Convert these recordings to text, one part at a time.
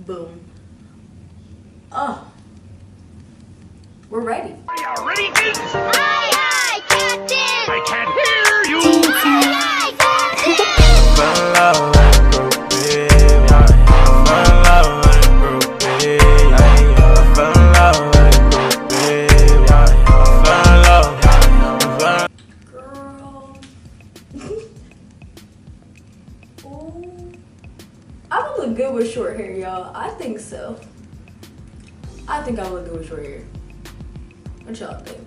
Boom. Oh. We're ready. Are you ready, kids? Aye, aye, Captain! I can't hear you! Aye, aye, Captain! Fell in love with a groupie, fell in love with a groupie, fell in love with a groupie, fell in love. Girl. Ooh. I would look good with short hair, y'all. I think so. I think I would look good with short hair. What y'all think?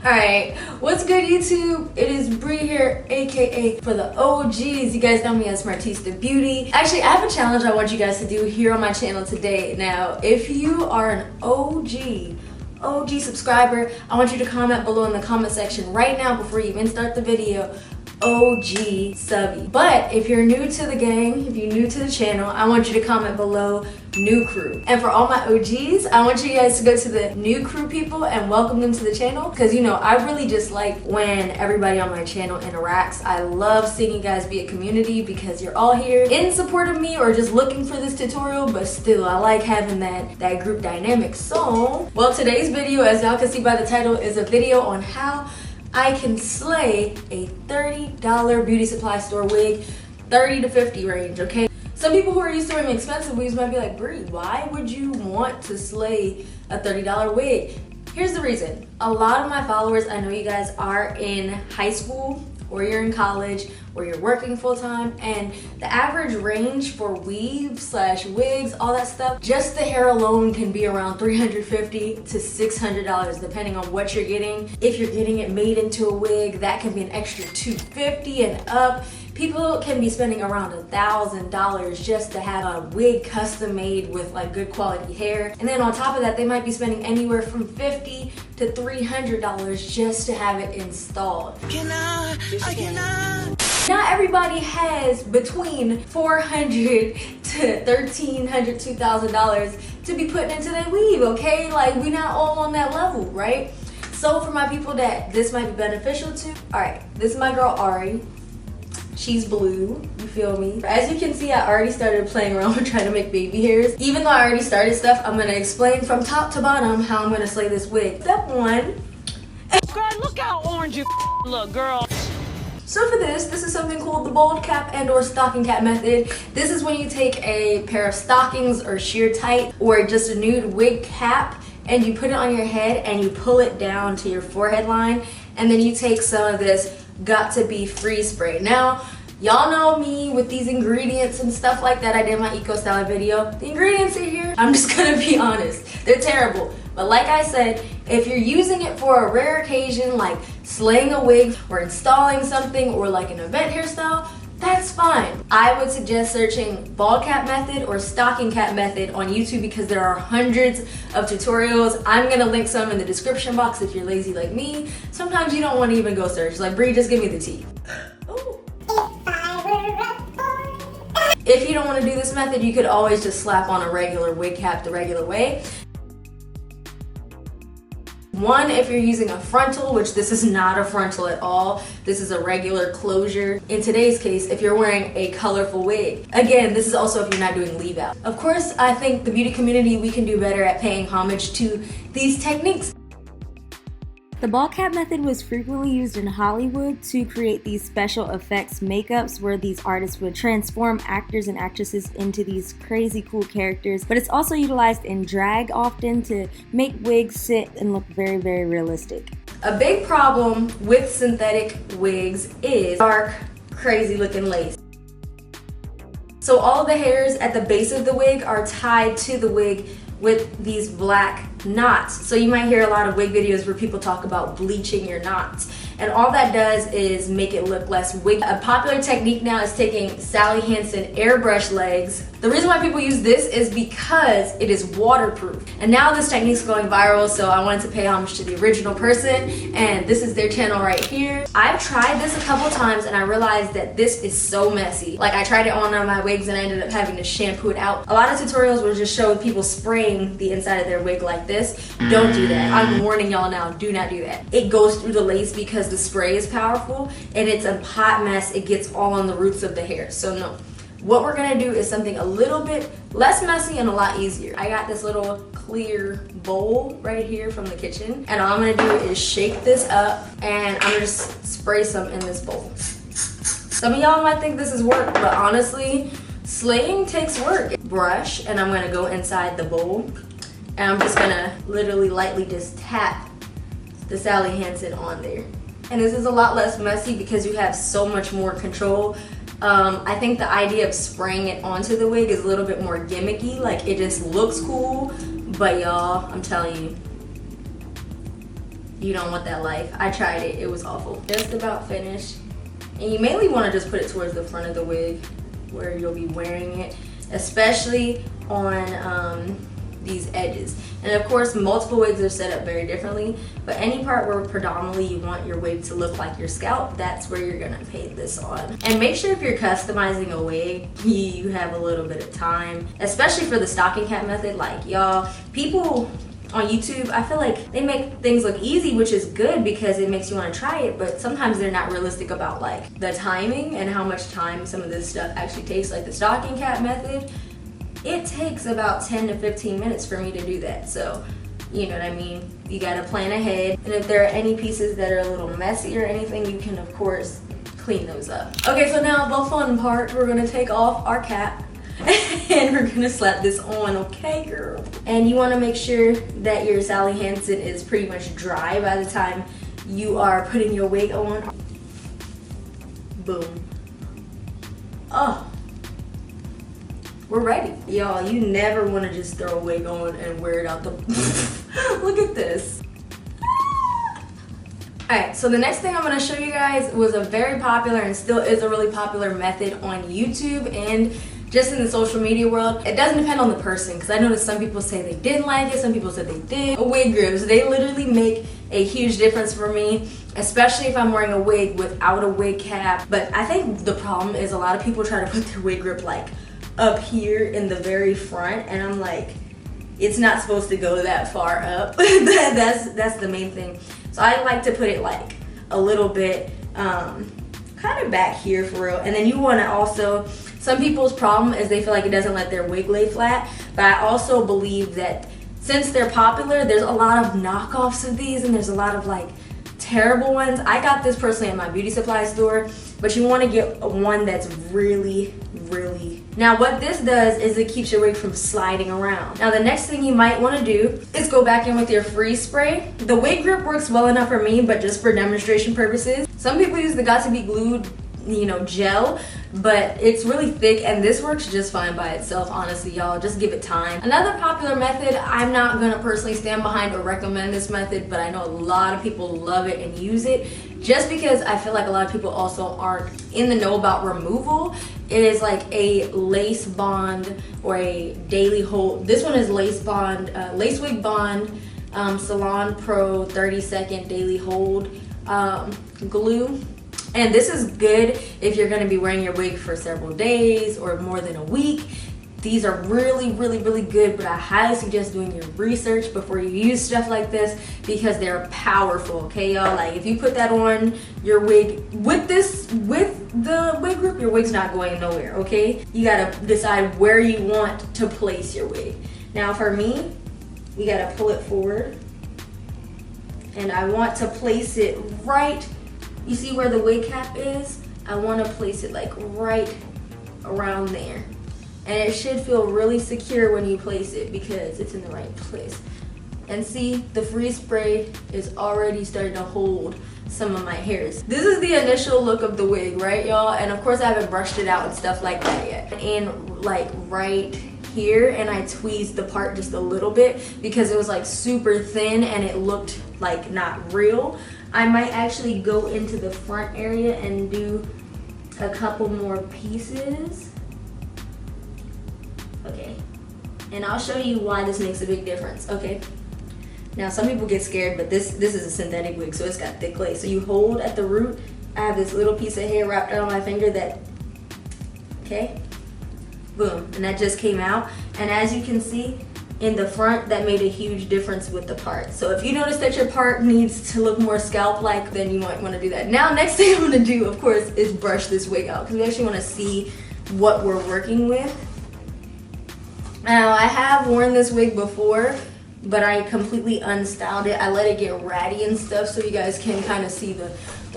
Alright, what's good YouTube? It is Bri here, aka for the OGs. You guys know me as SMARTISTA Beauty. Actually, I have a challenge I want you guys to do here on my channel today. Now, if you are an OG subscriber, I want you to comment below in the comment section right now before you even start the video. OG subby. But if you're new to the gang, if you're new to the channel, I want you to comment below new crew. And for all my OGs, I want you guys to go to the new crew people and welcome them to the channel, because you know I really just like when everybody on my channel interacts. I love seeing you guys be a community because you're all here in support of me or just looking for this tutorial, but still I like having that group dynamic. So well, today's video, as y'all can see by the title, is a video on how I can slay a $30 beauty supply store wig, 30 to 50 range, okay? Some people who are used to wearing expensive wigs might be like, Bri, why would you want to slay a $30 wig? Here's the reason. A lot of my followers, I know you guys are in high school, or you're in college, or you're working full-time, and the average range for weaves / wigs, all that stuff, just the hair alone can be around $350 to $600 depending on what you're getting. If you're getting it made into a wig, that can be an extra $250 and up. People can be spending around $1,000 just to have a wig custom made with like good quality hair. And then on top of that, they might be spending anywhere from $50 to $300 just to have it installed. Not everybody has between $400 to $1,300, $2,000 to be putting into their weave, okay? Like, we're not all on that level, right? So for my people that this might be beneficial to, all right, this is my girl Ari. She's blue, you feel me? As you can see, I already started playing around with trying to make baby hairs. Even though I already started stuff, I'm gonna explain from top to bottom how I'm gonna slay this wig. Step one. Girl, look how orange you look, girl. So for this is something called the bold cap and or stocking cap method. This is when you take a pair of stockings or sheer tight or just a nude wig cap and you put it on your head and you pull it down to your forehead line, and then you take some of this Got to Be Free spray. Now, y'all know me with these ingredients and stuff like that. I did my eco style video. The ingredients in here, I'm just gonna be honest, they're terrible. But like I said, if you're using it for a rare occasion like slaying a wig or installing something or like an event hairstyle, that's fine. I would suggest searching bald cap method or stocking cap method on YouTube because there are hundreds of tutorials. I'm gonna link some in the description box if you're lazy like me. Sometimes you don't want to even go search. Like, Bri, just give me the tea. Ooh. If you don't want to do this method, you could always just slap on a regular wig cap the regular way. One, if you're using a frontal, which this is not a frontal at all, this is a regular closure. In today's case, if you're wearing a colorful wig. Again, this is also if you're not doing leave out. Of course, I think the beauty community, we can do better at paying homage to these techniques. The bald cap method was frequently used in Hollywood to create these special effects makeups where these artists would transform actors and actresses into these crazy cool characters, but it's also utilized in drag often to make wigs sit and look very, very realistic. A big problem with synthetic wigs is dark, crazy looking lace. So all of the hairs at the base of the wig are tied to the wig with these black knots. So you might hear a lot of wig videos where people talk about bleaching your knots. And all that does is make it look less wig. A popular technique now is taking Sally Hansen airbrush legs. The reason why people use this is because it is waterproof. And now this technique is going viral, so I wanted to pay homage to the original person, and this is their channel right here. I've tried this a couple times and I realized that this is so messy. Like, I tried it on my wigs and I ended up having to shampoo it out. A lot of tutorials will just show people spraying the inside of their wig like this. Don't do that. I'm warning y'all now, do not do that. It goes through the lace because the spray is powerful and it's a hot mess. It gets all on the roots of the hair, so no. What we're gonna do is something a little bit less messy and a lot easier. I got this little clear bowl right here from the kitchen, and all I'm gonna do is shake this up, and I'm gonna just spray some in this bowl. Some of y'all might think this is work, but honestly, slaying takes work. Brush, and I'm gonna go inside the bowl, and I'm just gonna literally lightly just tap the Sally Hansen on there. And this is a lot less messy because you have so much more control. I think the idea of spraying it onto the wig is a little bit more gimmicky. Like, it just looks cool, but y'all, I'm telling you, you don't want that life. I tried it, it was awful. Just about finished. And you mainly want to just put it towards the front of the wig where you'll be wearing it, especially on these edges. And of course, multiple wigs are set up very differently, but any part where predominantly you want your wig to look like your scalp, that's where you're gonna paint this on. And make sure if you're customizing a wig, you have a little bit of time, especially for the stocking cap method. Like, y'all, people on YouTube, I feel like they make things look easy, which is good because it makes you want to try it, but sometimes they're not realistic about like the timing and how much time some of this stuff actually takes. Like the stocking cap method, it takes about 10 to 15 minutes for me to do that. So, you know what I mean? You gotta plan ahead. And if there are any pieces that are a little messy or anything, you can of course clean those up. Okay, so now the fun part, we're gonna take off our cap and we're gonna slap this on, okay girl? And you wanna make sure that your Sally Hansen is pretty much dry by the time you are putting your wig on. Boom. Oh. We're ready. Y'all, you never want to just throw a wig on and wear it out the... Look at this. Alright, so the next thing I'm going to show you guys was a very popular and still is a really popular method on YouTube and just in the social media world. It doesn't depend on the person, because I noticed some people say they didn't like it, some people said they did. Wig grips, they literally make a huge difference for me, especially if I'm wearing a wig without a wig cap. But I think the problem is a lot of people try to put their wig grip like up here in the very front, and I'm like, it's not supposed to go that far up. that's the main thing. So I like to put it like a little bit kind of back here for real. And then you want to also, some people's problem is they feel like it doesn't let their wig lay flat, but I also believe that since they're popular, there's a lot of knockoffs of these, and there's a lot of like terrible ones. I got this personally at my beauty supply store, but you want to get one that's really, really... Now what this does is it keeps your wig from sliding around. Now the next thing you might want to do is go back in with your freeze spray. The wig grip works well enough for me, but just for demonstration purposes. Some people use the Got To Be Glued, you know, gel, but it's really thick, and this works just fine by itself, honestly, y'all. Just give it time. Another popular method, I'm not gonna personally stand behind or recommend this method, but I know a lot of people love it and use it, just because I feel like a lot of people also aren't in the know about removal. It is like a lace bond or a daily hold. This one is lace bond, lace wig bond, Salon Pro 30-second daily hold glue. And this is good if you're going to be wearing your wig for several days or more than a week. These are really, really, really good, but I highly suggest doing your research before you use stuff like this, because they're powerful, okay, y'all? Like, if you put that on your wig with the wig grip, your wig's not going nowhere, okay? You gotta decide where you want to place your wig. Now, for me, you gotta pull it forward, and I want to place it right. You see where the wig cap is? I want to place it like right around there. And it should feel really secure when you place it because it's in the right place. And see, the freeze spray is already starting to hold some of my hairs. This is the initial look of the wig, right, y'all? And of course I haven't brushed it out and stuff like that yet. And like right here, and I tweezed the part just a little bit because it was like super thin and it looked like not real. I might actually go into the front area and do a couple more pieces. Okay, and I'll show you why this makes a big difference, okay? Now some people get scared, but this is a synthetic wig, so it's got thick lace. So you hold at the root. I have this little piece of hair wrapped around my finger that, okay, boom, and that just came out. And as you can see, in the front, that made a huge difference with the part. So if you notice that your part needs to look more scalp-like, then you might want to do that. Now, next thing I'm going to do, of course, is brush this wig out, because we actually want to see what we're working with. Now, I have worn this wig before, but I completely unstyled it. I let it get ratty and stuff so you guys can kind of see the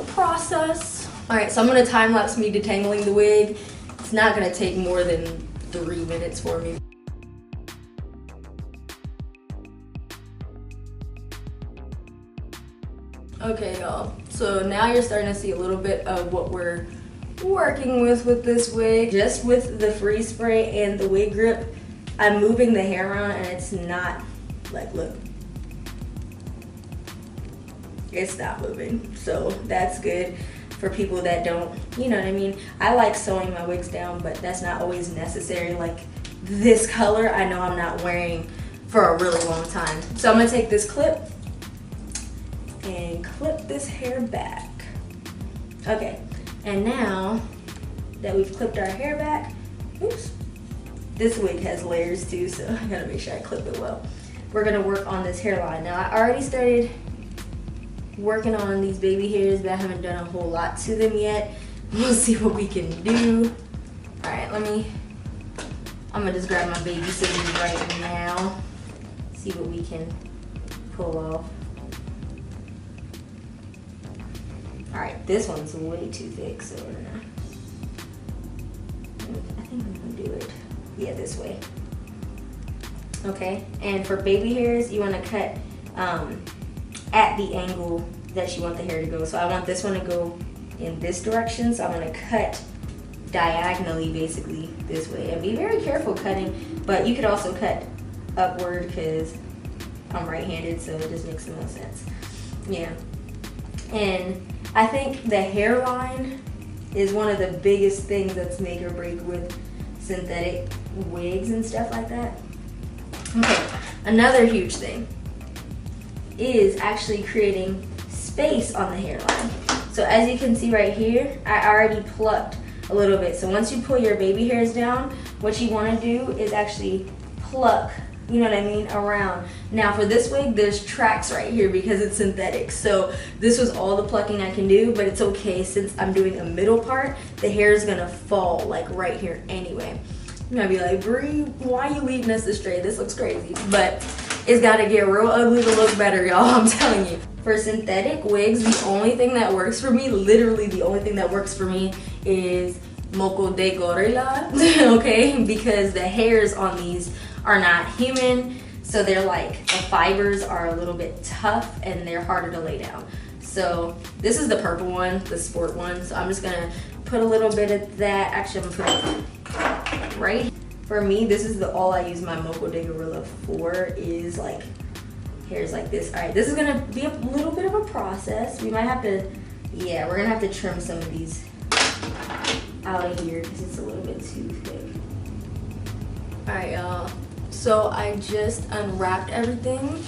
process. All right, so I'm gonna time lapse me detangling the wig. It's not gonna take more than 3 minutes for me. Okay, y'all, so now you're starting to see a little bit of what we're working with this wig. Just with the freeze spray and the wig grip, I'm moving the hair around and it's not, like, look. It's not moving, so that's good for people that don't, you know what I mean? I like sewing my wigs down, but that's not always necessary. Like this color, I know I'm not wearing for a really long time. So I'm gonna take this clip and clip this hair back. Okay, and now that we've clipped our hair back, oops, this wig has layers too, so I gotta make sure I clip it well. We're gonna work on this hairline. Now, I already started working on these baby hairs, but I haven't done a whole lot to them yet. We'll see what we can do. All right, I'm gonna just grab my baby scissors right now, see what we can pull off. All right, this one's way too thick, so we're gonna, I think I'm gonna do it, yeah, this way. Okay, and for baby hairs, you wanna cut at the angle that you want the hair to go. So I want this one to go in this direction, so I'm gonna cut diagonally, basically this way. And be very careful cutting, but you could also cut upward because I'm right-handed, so it just makes the most sense. Yeah, and I think the hairline is one of the biggest things that's make or break with synthetic wigs and stuff like that. Okay, another huge thing is actually creating space on the hairline. So as you can see right here, I already plucked a little bit. So once you pull your baby hairs down, what you want to do is actually pluck, you know what I mean, around. Now for this wig, there's tracks right here because it's synthetic. So this was all the plucking I can do, but it's okay since I'm doing a middle part, the hair is gonna fall like right here anyway. You're gonna be like, Bri, why are you leading us astray? This looks crazy, but it's gotta get real ugly to look better, y'all, I'm telling you. For synthetic wigs, the only thing that works for me, literally the only thing that works for me is moco de gorilla, okay? Because the hairs on these are not human, so they're like, the fibers are a little bit tough and they're harder to lay down. So this is the purple one, the sport one, so I'm just gonna put a little bit of that. Actually, I'm gonna put it right. For me, this is all I use my moco de gorilla for, is like hairs like this. All right, this is gonna be a little bit of a process. We might have to, yeah, we're gonna have to trim some of these out of here because it's a little bit too thick. All right, y'all. So I just unwrapped everything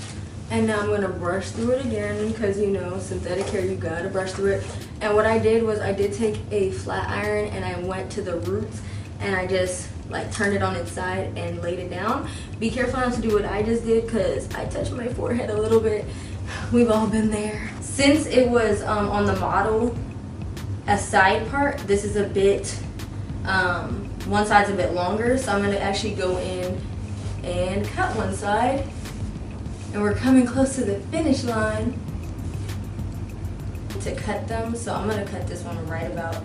and now I'm gonna brush through it again because, you know, synthetic hair, you gotta brush through it. And what I did was I did take a flat iron and I went to the roots and I just like turned it on its side and laid it down. Be careful not to do what I just did because I touched my forehead a little bit. We've all been there. Since it was on the model, a side part, this is a bit, one side's a bit longer, so I'm gonna actually go in and cut one side. And we're coming close to the finish line to cut them, so I'm gonna cut this one right about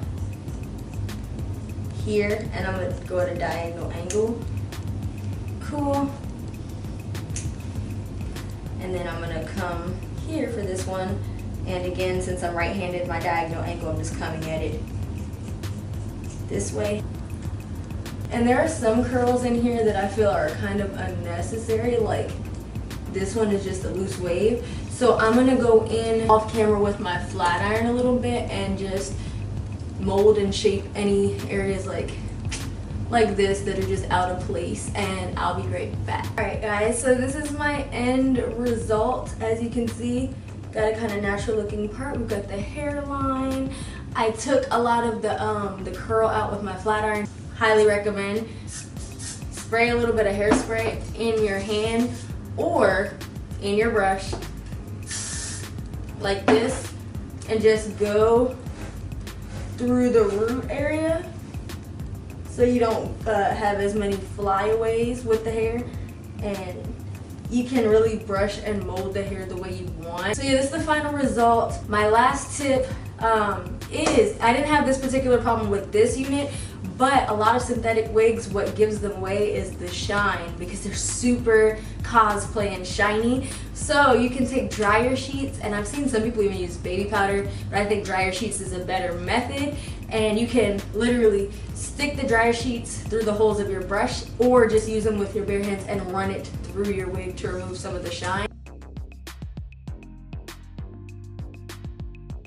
here, and I'm gonna go at a diagonal angle. Cool. And then I'm gonna come here for this one, and again, since I'm right-handed, my diagonal angle, I'm just coming at it this way. And there are some curls in here that I feel are kind of unnecessary, like this one is just a loose wave. So I'm gonna go in off camera with my flat iron a little bit and just mold and shape any areas like this that are just out of place, and I'll be right back. All right, guys, so this is my end result. As you can see, got a kind of natural looking part. We've got the hairline. I took a lot of the curl out with my flat iron. Highly recommend. Spray a little bit of hairspray in your hand or in your brush like this and just go through the root area so you don't have as many flyaways with the hair, and you can really brush and mold the hair the way you want. So yeah, this is the final result. My last tip is, I didn't have this particular problem with this unit, but a lot of synthetic wigs, what gives them away is the shine, because they're super cosplay and shiny. So you can take dryer sheets, and I've seen some people even use baby powder, but I think dryer sheets is a better method. And you can literally stick the dryer sheets through the holes of your brush, or just use them with your bare hands and run it through your wig to remove some of the shine.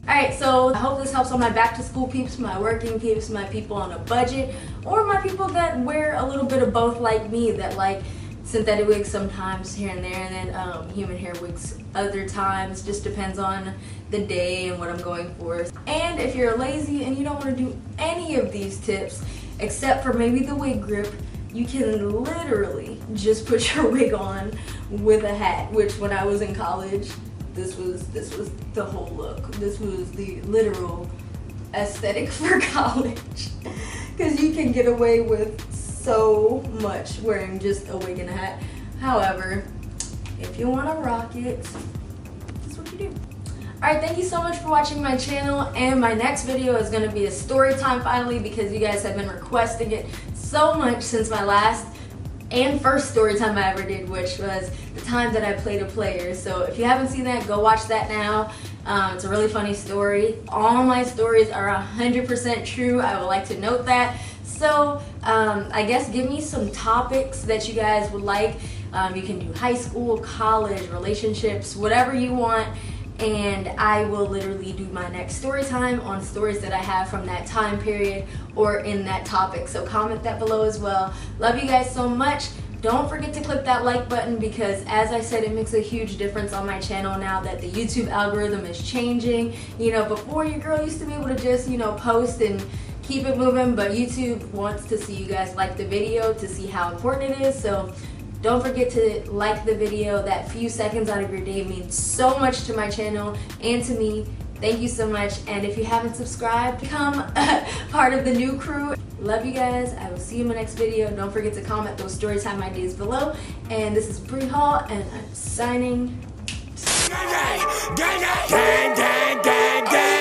Alright, so I hope this helps all my back to school peeps, my working peeps, my people on a budget, or my people that wear a little bit of both like me, that like synthetic wigs sometimes here and there, and then human hair wigs other times. Just depends on the day and what I'm going for. And if you're lazy and you don't want to do any of these tips except for maybe the wig grip, you can literally just put your wig on with a hat, which when I was in college, this was the whole look. This was the literal aesthetic for college, because you can get away with so much wearing just a wig and a hat. However, if you want to rock it, that's what you do. Alright, thank you so much for watching my channel, and my next video is going to be a story time finally, because you guys have been requesting it so much since my last and first story time I ever did, which was the time that I played a player. So if you haven't seen that, go watch that now. It's a really funny story. All my stories are 100% true. I would like to note that. So I guess give me some topics that you guys would like. You can do high school, college, relationships, whatever you want, and I will literally do my next story time on stories that I have from that time period or in that topic. So comment that below as well. Love you guys so much. Don't forget to click that like button, because as I said, it makes a huge difference on my channel now that the YouTube algorithm is changing. You know, before your girl used to be able to just, you know, post and keep it moving, but YouTube wants to see you guys like the video to see how important it is. So don't forget to like the video. That few seconds out of your day means so much to my channel and to me. Thank you so much. And if you haven't subscribed, become part of the new crew. Love you guys. I will see you in my next video. Don't forget to comment those storytime ideas below. And this is Bri Hall, and I'm signing. Gang, gang, gang, gang, gang, gang.